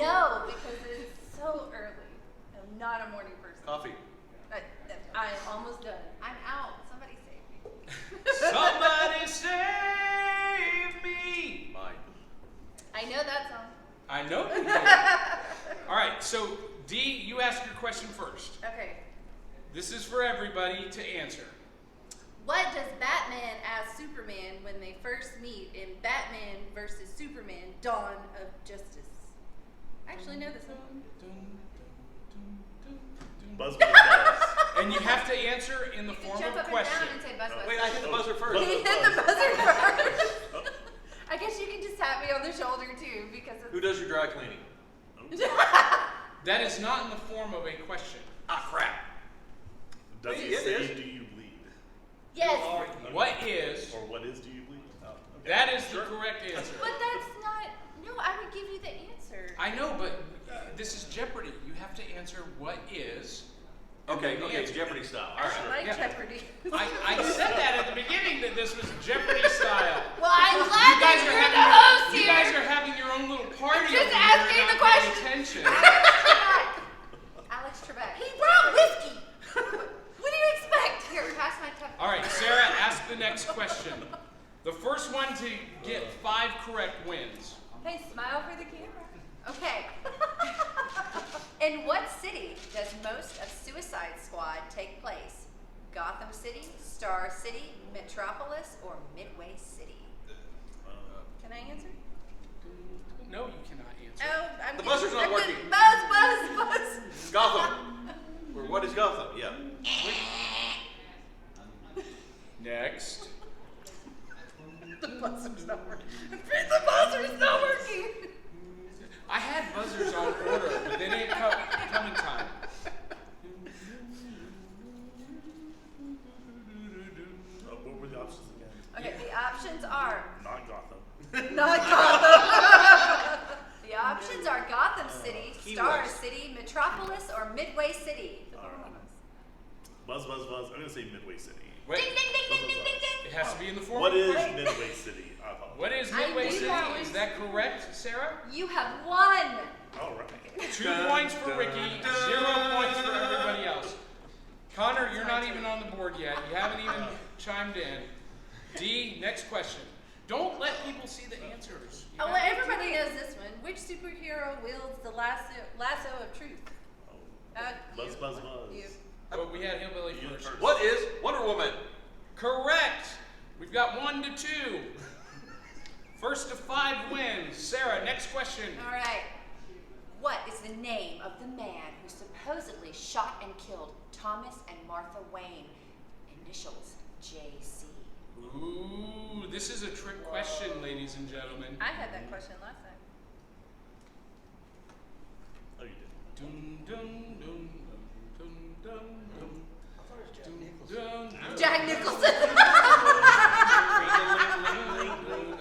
No, because it's so early. I'm not a morning person. Coffee. I am almost done. I'm out. Somebody save me. Somebody save me. Mine. I know that song. I know you do. All right, so Dee, you ask your question first. Okay. This is for everybody to answer. What does Batman ask Superman when they first meet in Batman vs. Superman: Dawn of Justice? I actually know this one. Buzz, buzz, buzz. And you have to answer in the You can form jump of up a and down question. and say buzz, buzz. Wait, I hit the buzzer first. He hit the buzzer first. because Who it's... does your dry cleaning? That is not in the form of a question. Ah, crap. Does It it say, is. do you bleed? Yes. What is? Or what is do you bleed? Oh, okay. That is the correct answer. But that's not... No, I would give you the answer. I know, but this is Jeopardy. You have to answer what is. Okay, The okay, answer. Jeopardy style. I All right. like Yeah. Jeopardy. I said that at the beginning that this was Jeopardy style. Well, I'm glad You guys that are you're having the host you here. guys are having your own little party. I'm just over here asking and the not paying question. attention. Alex Trebek. He brought whiskey. What do you expect? Here, pass my cup. All right, Sarah, ask the next question. The first one to get 5 correct wins. Hey, smile for the camera. Okay. In what city does most of Suicide Squad take place? Gotham City, Star City, Metropolis, or Midway City? Can I answer? No, you cannot answer. Oh, I'm The getting- buzzer's not I'm working. getting- Buzz. Gotham. Or what is Gotham? Yeah. Next. The buzzer's not working. The buzzer's not working. I had buzzers on order, but they didn't come in time. What were the options again? Okay, the options are Not Gotham. not Gotham. The options are Gotham City, Key Star West. City, Metropolis, or Midway City. Buzz, buzz, buzz. I'm gonna say Midway City. Wait, Ding, ding, ding, ding, ding, ding, ding. it has to be in the form. What of a is question. Midway City? I apologize. What is I Midway knew City? that Is was- that correct, Sarah? You have won. All right. 2 points for Ricky, 0 points for everybody else. Connor, you're not even on the board yet. You haven't even chimed in. Dee, next question. Don't let people see the answers. You Oh, have well, to- everybody knows this one. Which superhero wields the lasso of truth? Buzz, You. buzz, buzz. You. But we had Hillbilly You first. first. What is Wonder Woman? Correct. We've got 1 to 2. First to 5 wins. Sarah, next question. All right. What is the name of the man who supposedly shot and killed Thomas and Martha Wayne? Initials JC. Ooh, this is a trick question, ladies and gentlemen. I had that question last time. Oh, you did. Dun, dun, dun, dun, dun, dun, I thought it was Jack dun, Nicholson. dun, dun, Jack Nicholson.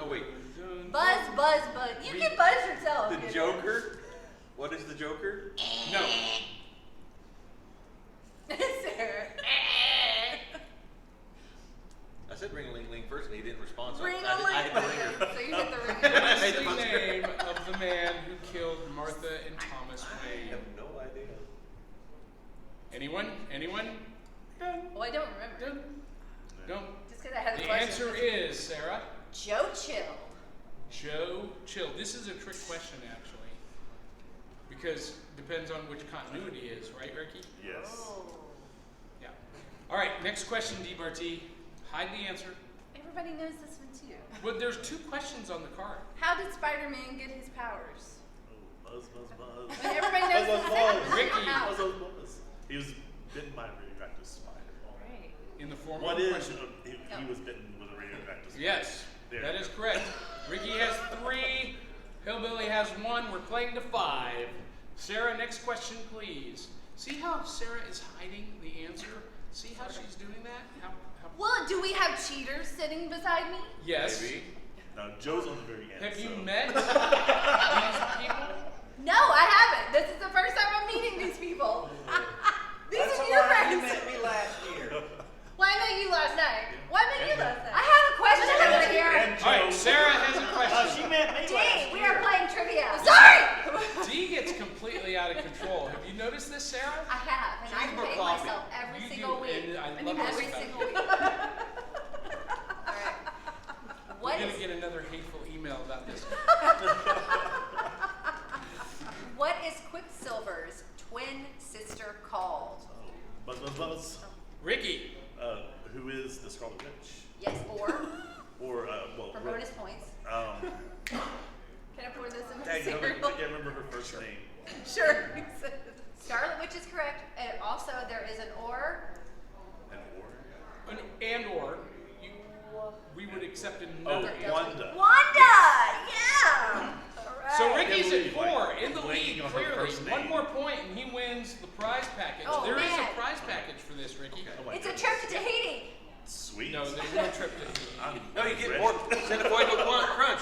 Oh wait. dun, Buzz, buzz, buzz. You can buzz yourself. The Joker. What is the Joker? No. Sarah. I said ring-a-ling-ling first, and he didn't respond. So Ring-a-ling. I hit the ringer. So you hit the ring. What is the name of the man who killed Martha and Thomas I Wayne? have no idea. Anyone? Anyone? Well, I don't remember. No. Just because I had a The question. answer is, Sarah, Joe Chill. Joe Chill. This is a trick question, actually, because depends on which continuity is, right, Ricky? Yes. Oh. Yeah. All right, next question, Dee Bartee. Hide the answer. Everybody knows this one too. Well, there's 2 questions on the card. How did Spider-Man get his powers? Oh, buzz, buzz, buzz. I mean, everybody knows Buzz, this. buzz, buzz. Ricky. Buzz, buzz, buzz. He was bitten by a radioactive spider. Right. In the form What of a is? question. He was bitten with a radioactive spider. Yes, There that you is go. correct. Ricky has 3. Hillbilly has 1. We're playing to 5. Sarah, next question, please. See how Sarah is hiding the answer? See how she's doing that? How Well, do we have cheaters sitting beside me? yes. Maybe. Now Joe's on the very end. Have you so- met these people? No, I haven't. This is the first time I'm meeting these people. These That's are a your lie. You friends. met me last year. Well, I met you last night. Well, I met you last night. I have a question over here. And All right, Joe. Sarah has a She question. met me last Dee, we year. are playing trivia. Sorry. Dee gets completely out of control. Have you noticed this, Sarah? I have, and I Cheeseburger pay coffee. myself every You single do, week. and I And love you this Every about single you. week. All right. What We're is, gonna get another hateful email about this. what is Quicksilver's twin sister called? Buzz, buzz, buzz. Ricky. Who is the Scarlet Witch? Yes, or Or well, for bonus points. Can I pour this in my I can't cereal? remember her first name. Sure. Scarlet Witch is correct, and also there is an or. And or. And/or we would accept another Oh, answer. Wanda. Wanda! Yeah! All right. So Oh my It's a goodness. trip to Tahiti. Sweet. No, there's no trip to. No, you get Ready? more Cinefuego crunch.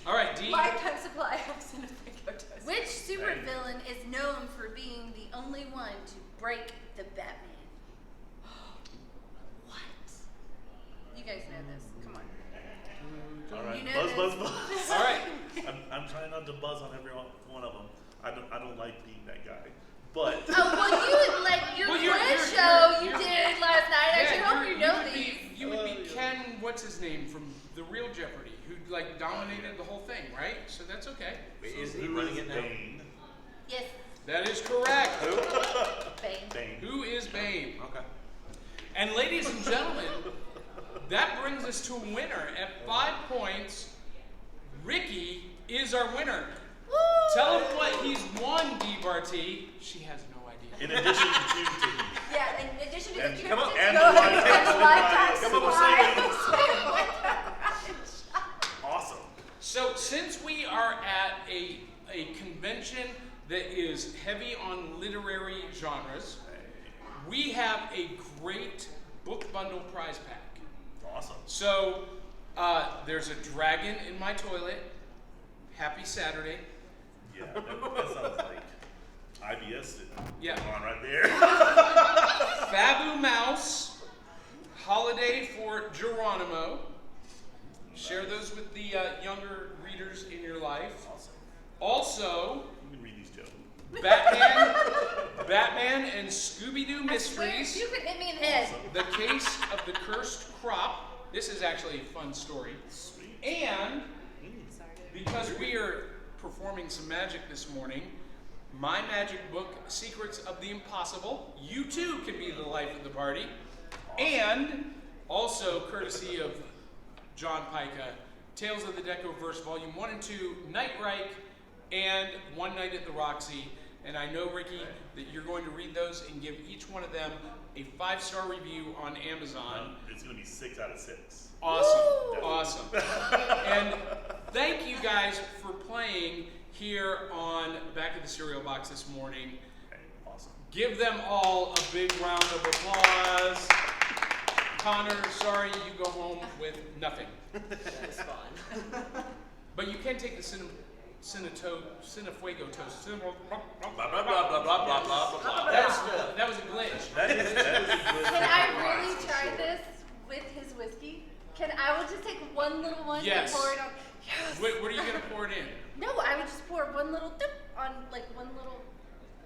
All right, Dee. Lifetime supply of Cinefigo toast. Which supervillain is known for being the only one to break the Batman? What? You guys know this. Come on. All right. You know Buzz, this. buzz, buzz. All right. I'm trying not to buzz on every one of them. I don't like being that guy. But Oh, well, you, like, your Well, you're- quiz you're- show you you're- did last night. I should hope you're- you know would these. You would be Ken, what's his name, from the real Jeopardy, who like dominated the whole thing, right? So that's okay. Wait, is he who running is it now? Bane? Yes, That is correct. Bane. Bane. Who is Bane? Okay. And ladies and gentlemen, that brings us to a winner. At 5 points, Ricky is our winner. Woo! Tell him what he's won, Dee Bartee. She has no idea. In addition to Tahiti. Yeah, in addition to the And- trip come on, to and go the ahead and lifetime spend a lifetime supply. Come on, supply. Awesome. So since we are at a convention that is heavy on literary genres, we have a great book bundle prize pack. Awesome. So there's a dragon in my toilet. Happy Saturday. Yeah, that sounds like IBS Yeah. going on right there. Fabu Mouse. Holiday for Geronimo. Share those with the younger readers in your life. Awesome. Also, You can read these, Joe. Batman and Scooby-Doo I swear, Mysteries. if you could hit me in the head. The Case of the Cursed Crop. This is actually a fun story. Sweet. And because we are performing some magic this morning, my magic book, Secrets of the Impossible, you too can be the life of the party. And also, courtesy of John Pyka, Tales of the Decoverse, Volume 1 and 2, Night Reich, and One Night at the Roxy. And I know, Ricky, that you're going to read those and give each one of them a 5-star review on Amazon. It's going to be 6 out of 6. Awesome, awesome. And thank you guys for playing here on Back of the Cereal Box this morning. Okay, awesome. Give them all a big round of applause. Connor, sorry you go home with nothing. That was fun. But you can take the Cinefuego toast. Blah, blah, blah, blah, blah, blah, blah, blah. That was a glitch. That is a good Can I really try this with his whiskey? I will just take one little one Yes. and pour it on. Yes. What are you going to pour it in? No, I would just pour one little dip on like one little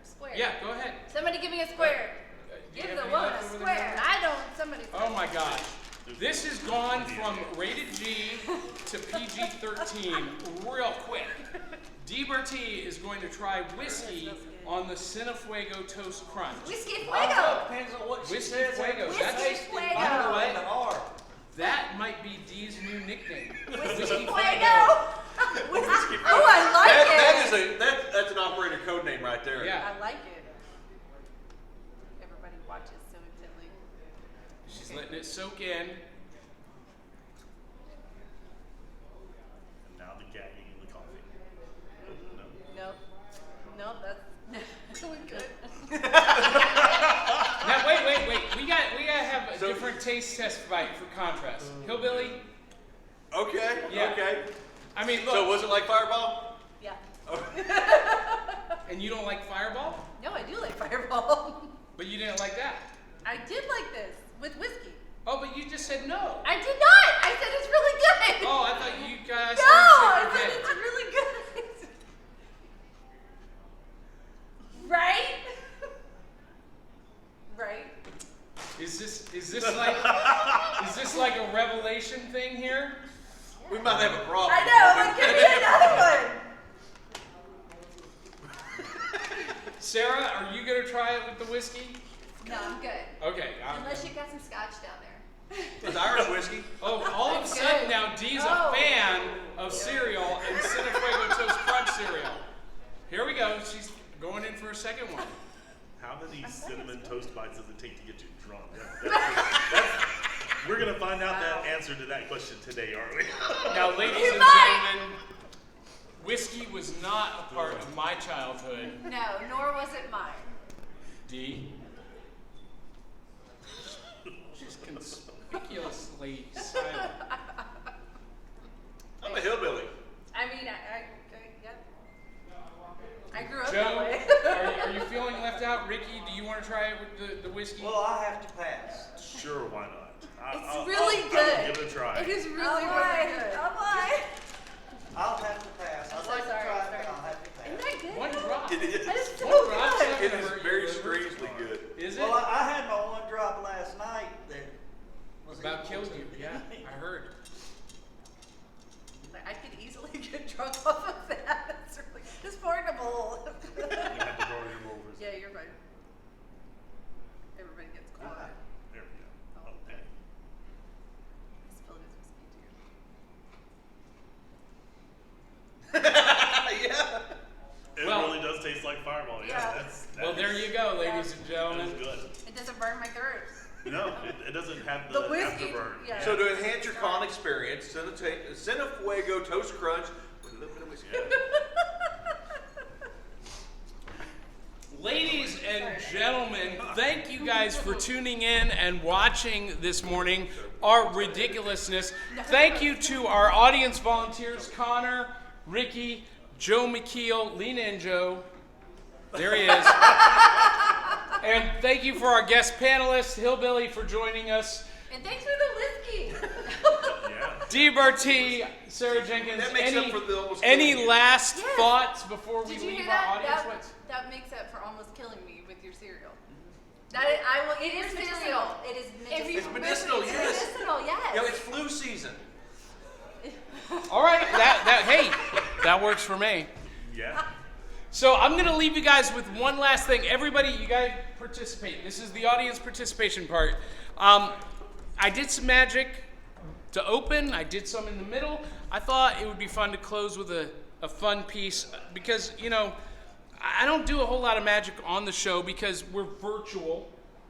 square. Yeah, go ahead. Somebody give me a square. Do you Give have the any woman a left over square. there? I don't. Somebody. Oh my gosh. This has gone from rated G to PG-13 real quick. Dee Bartee is going to try whiskey on the Cinefuego Toast Crunch. Whiskey I don't know, Fuego. depends on what she Whiskey says. Fuego, Whiskey that's- Fuego. You know what? And R. That might be Dee's new nickname. Whiskey Fuego. Whiskey. Oh, I like it. That's an operator code name right there. Yeah. I like it. Everybody watches so intently. She's letting it soak in. And now the gagging and the coughing. No. Nope. Nope. That's going good. Now wait. We gotta have a different taste test fight for contrast. Hillbilly. Okay. Yeah. Okay. I mean, look. So was it like Fireball? Yeah. And you don't like Fireball, No, I do like Fireball. but you didn't like that. I did like this with whiskey. Oh, but you just said no. I did not. I said it's really good. Oh, I thought you guys. No, I said said you it's did. really good. Right? Right? Is this like a revelation thing here? We might have a problem. I know, but give me another one. Sarah, are you gonna try it with the whiskey? No, I'm good. Okay. Unless you've got some scotch down there. It's Irish whiskey. Oh, all of a sudden now Dee's Oh. a fan of cereal and Cinefuego Toast Crunch cereal. Here we go. She's going in for a second one. How many cinnamon toast bites does it take to get you drunk? We're going to find out that answer to that question today, aren't we? Now, ladies You and might. gentlemen, whiskey was not a part of my childhood. No, nor was it mine. Dee. conspicuously silent. I'm a hillbilly. I mean, yep. I grew up that Joe, way. are you feeling left out? Ricky, do you want to try it with the whiskey? Well, I have to pass. Sure, why not? It's really good. I'll give it a try. It is really, Oh really boy. good. Oh boy. I'll have to pass. I'd so like to sorry, try it, sorry. but I'll have to pass. Isn't that good? One drop. It is. That is so One drop's good. not It gonna is hurt you very ever. strangely good. Is it? Well, I had my one drop last night that was About equal killed to- you. Yeah, I heard. Like, I could easily get drunk off of that. It's really, it's portable. You have to borrow your rovers. Yeah, you're right. Everybody gets quiet. There we go. Okay. I spilled his whiskey too. Yeah. It Well- really does taste like Fireball. Yeah, Yeah. that's. Well, there you go, ladies and That gentlemen. is good. It doesn't burn my throat. No, it doesn't have The the, whiskey, afterburn. yeah. So to enhance your con experience, Cinefuego Toast Crunch with a little bit of whiskey. Ladies and gentlemen, thank you guys for tuning in and watching this morning our ridiculousness. Thank you to our audience volunteers, Connor, Ricky, Joe McKeel, Lena and Joe. There he is. And thank you for our guest panelists, Hillbilly, for joining us. And thanks for the whiskey. Yeah. Dee Bartee, Sarah Jenkins. That makes any up for the almost any killing you. last Yes. thoughts before we Did you leave hear our that? audience? That, What? that makes up for almost killing me with your cereal. That is, I will eat It your is cereal. medicinal. It is If you It's medicinal. medicinal, It's yes. Medicinal, yes. Yeah, it's flu season. All right, hey, that works for me. Yeah. So I'm gonna leave you guys with one last thing. Everybody, you guys participate. This is the audience participation part. I did some magic to open. I did some in the middle. I thought it would be fun to close with a fun piece because, you know, I don't do a whole lot of magic on the show because we're virtual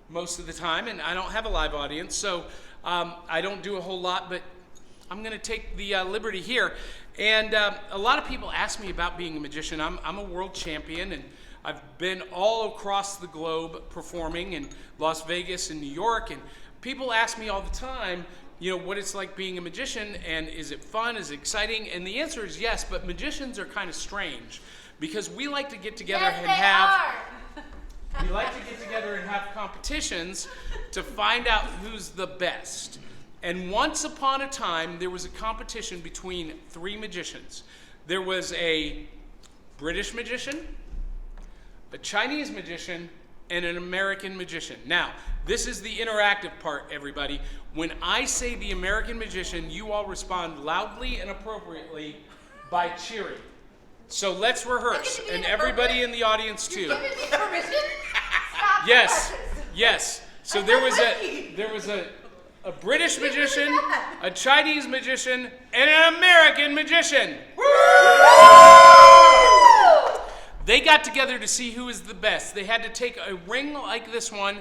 most of the time and I don't have a live audience. So I don't do a whole lot, but I'm going to take the liberty here. And a lot of people ask me about being a magician. I'm a world champion, and I've been all across the globe performing in Las Vegas and New York. And people ask me all the time, you know, what it's like being a magician, and is it fun, is it exciting? And the answer is yes, but magicians are kind of strange because we like to get together Yes, and they have... are. We like to get together and have competitions to find out who's the best. And once upon a time, there was a competition between three magicians. There was a British magician, a Chinese magician, and an American magician. Now, this is the interactive part, everybody. When I say the American magician, you all respond loudly and appropriately by cheering. So let's rehearse, I get to be and in everybody appropriate? in the audience too. Giving me permission? Stop Yes, the presses. yes. So I'm there not was a British magician, a Chinese magician, and an American magician. They got together to see who is the best. They had to take a ring like this one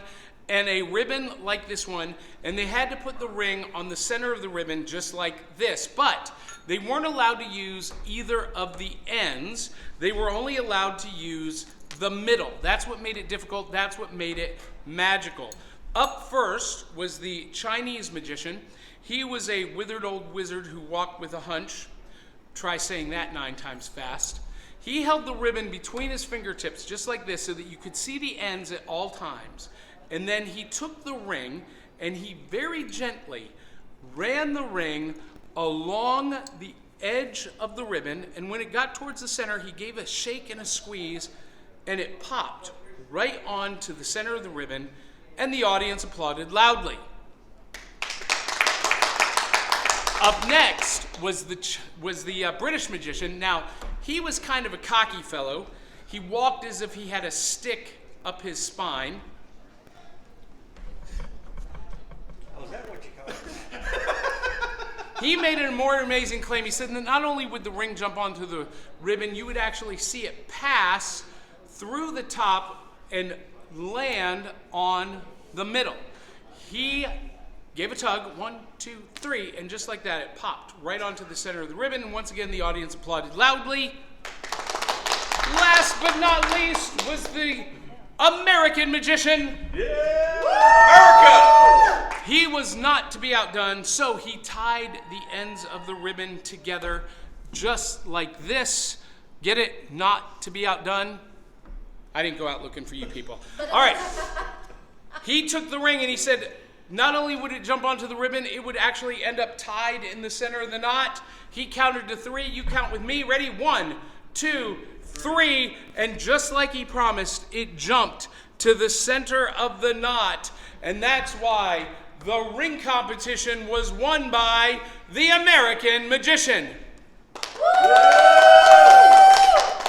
and a ribbon like this one, and they had to put the ring on the center of the ribbon just like this. But they weren't allowed to use either of the ends. They were only allowed to use the middle. That's what made it difficult. That's what made it magical. Up first was the Chinese magician. He was a withered old wizard who walked with a hunch. Try saying that 9 times fast. He held the ribbon between his fingertips just like this so that you could see the ends at all times. And then he took the ring and he very gently ran the ring along the edge of the ribbon. And when it got towards the center, he gave a shake and a squeeze and it popped right onto the center of the ribbon. And the audience applauded loudly. Up next was the British magician. Now, he was kind of a cocky fellow. He walked as if he had a stick up his spine. Oh, is that what you call it? He made a more amazing claim. He said that not only would the ring jump onto the ribbon, you would actually see it pass through the top and land on the middle. He gave a tug, 1, 2, 3, and just like that, it popped right onto the center of the ribbon. And once again, the audience applauded loudly. Last but not least was the American magician. America! He was was not to be outdone, so he tied the ends of the ribbon together just like this. Get it? Not to be outdone? I didn't go out looking for you people. All right. He took the ring and he said, not only would it jump onto the ribbon, it would actually end up tied in the center of the knot. He counted to 3. You count with me. Ready? 1, 2, 3. And just like he promised, it jumped to the center of the knot. And that's why the ring competition was won by the American Magician.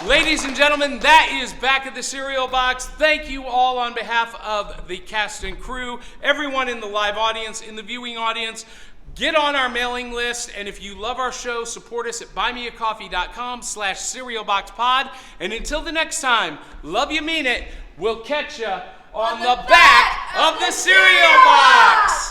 Ladies and gentlemen, that is Back of the Cereal Box. Thank you all on behalf of the cast and crew, everyone in the live audience, in the viewing audience. Get on our mailing list, and if you love our show, support us at buymeacoffee.com/cerealboxpod. And until the next time, love you, mean it. We'll catch you on the back of the cereal box.